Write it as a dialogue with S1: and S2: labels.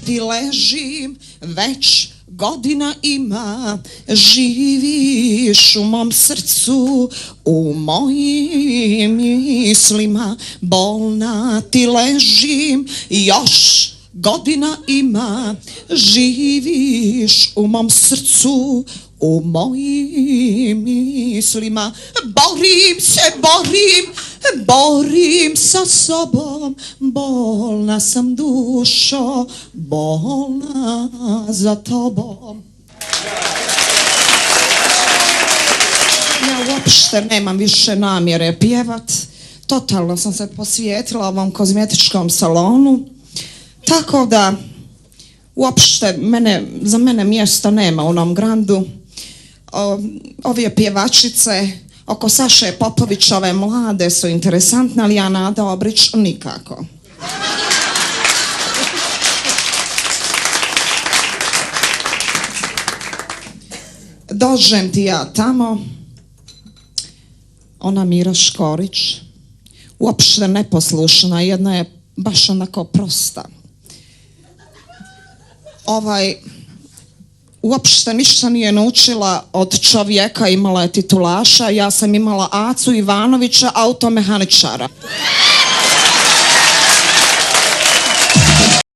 S1: ti ležim, već godina ima, živiš u mom srcu, u mojim mislima, bolna ti ležim, još godina ima, živiš u mom srcu, u mojim mislima. Borim sa sobom, bolna sam dušo, bolna za tobom. Ja uopšte nemam više namjere pjevat, totalno sam se posvijetila ovom kozmetičkom salonu, tako da uopšte za mene mjesta nema u onom grandu. Ove pjevačice oko Saše Popovićove mlade su interesantne, ali ja Nada Obrić nikako. Dođem ti ja tamo, ona Mira Škorić, uopšte neposlušna, jedna je baš onako prosta. Uopšte ništa nije naučila od čovjeka, imala je titulaša, ja sam imala Acu Ivanovića, automehaničara.